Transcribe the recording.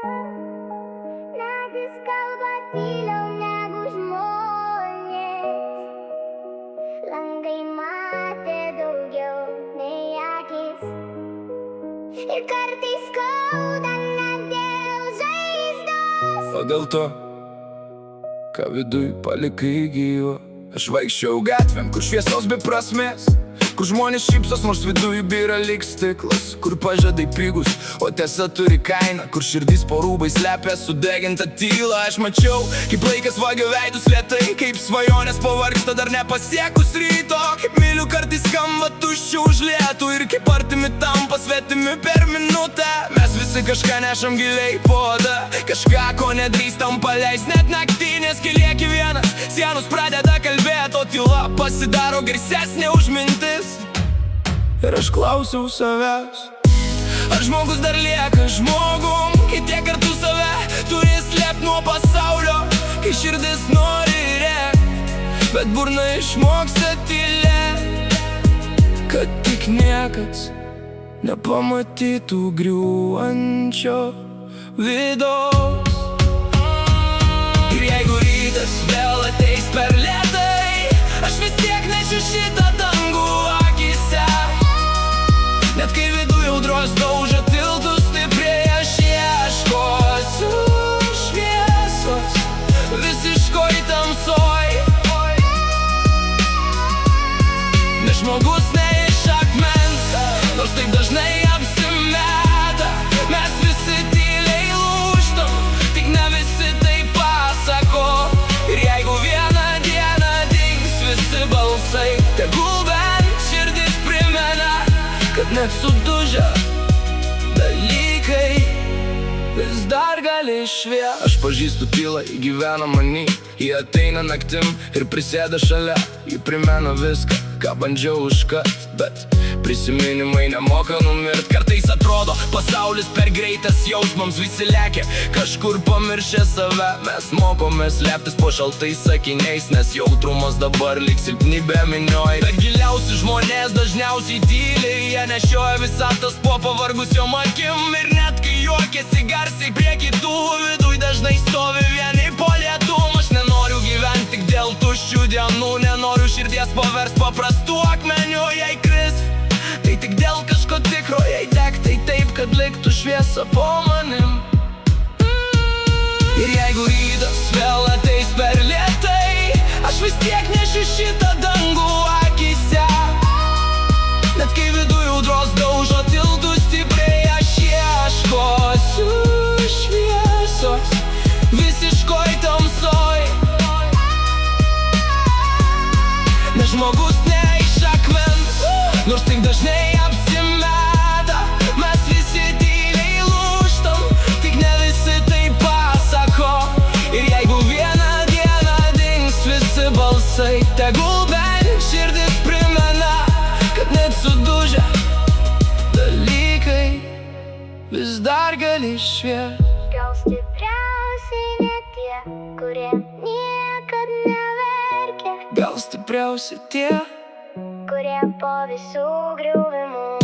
Naktys kalba tyliau negu žmonės, langai matė daugiau nei akis, ir kartais skauda net dėl žaizdos. O dėl to, ką viduj palikai gyvo. Aš vaikščiau gatvėm, kur šviesos be prasmės, kur žmonės šypsos, nors viduj byra lyg stiklas, kur pažadai pigus, o tiesa turi kainą, kur širdis po rūbais slepia sudegintą tylą. Aš mačiau, kaip laikas vagia veidus lėtai, kaip svajonės pavargsta dar nepasiekus ryto, kaip mylių kartais skamba tuščių užlietų ir kaip artimi tampa svetimi per minutę. Mes visi kažką nešam giliai po oda, kažką, ko nedrįstam paleist net naktį, nes kai lieki vienas, sienos pradeda kalbėt, o tyla pasidaro garsesnė už mintis. Ir aš klausiau savęs, ar žmogus dar lieka žmogum, kai tiek kartų save turi slėpt nuo pasaulio, kai širdis nori rėkt, bet burna išmoksta tylėt, kad tik niekas nepamatytų griūvančio vidaus. Ir jeigu rytas vėl ateis per lėtai, aš vis tiek nešiu šitą dangų akyse. Net kai viduj audros daužo tiltus stipriai, aš ieškosiu šviesos visiškoj tamsoj. Nes žmogus ne iš akmens, nors taip dažnai apsimeta. Mes visi tyliai lūžtam, tik ne visi tai pasako. Ir jeigu vieną dieną dings visi balsai, tegul bent širdis primena, kad net sudužę dalykai vis dar gali šviest. Aš pažįstu tylą, ji gyvena many, ji ateina naktim ir prisėda šalia. Ji primena viską, ką bandžiau užkart, bet prisiminimai nemoka numirt. Kartais atrodo, pasaulis per greitas, jausmams visi lekia kažkur pamiršę save. Mes mokomės slėptis po šaltais sakiniais, nes jautrumas dabar lyg silpnybė minioj. Bet giliausi žmonės dažniausiai tyliai, jie nešioja visatos po pavargusiom akim. Ir net kai juokiasi garsiai prie kitų, viduj dažnai stovi vieni po lietum. Aš nenoriu gyventi tik dėl tuščių dienų, nenoriu širdies paverst paprastų akmenių. Jei kris, tai tik dėl kažko tikro, jei deg, tai taip, kad liktų šviesa po manim. Ir jeigu rytas vėl ateis per lėtai, aš vis tiek nešiu šitą dangų akyse. Net kai viduj audros daužo tiltus stipriai, aš ieškosiu šviesos visiškoj tamsoj. Nes žmogus ne iš akmens, nors tik dažnai apsimeta. Mes visi tyliai lūžtam, tik ne visi tai pasako. Ir jeigu vieną dieną dings visi balsai, tegul bent širdis primena, kad net sudužę dalykai vis dar gali šviest. Gal stipriausiai ne tie, kurie niekad neverkia, Gal stipriausi tie, kurie po visų griuvimų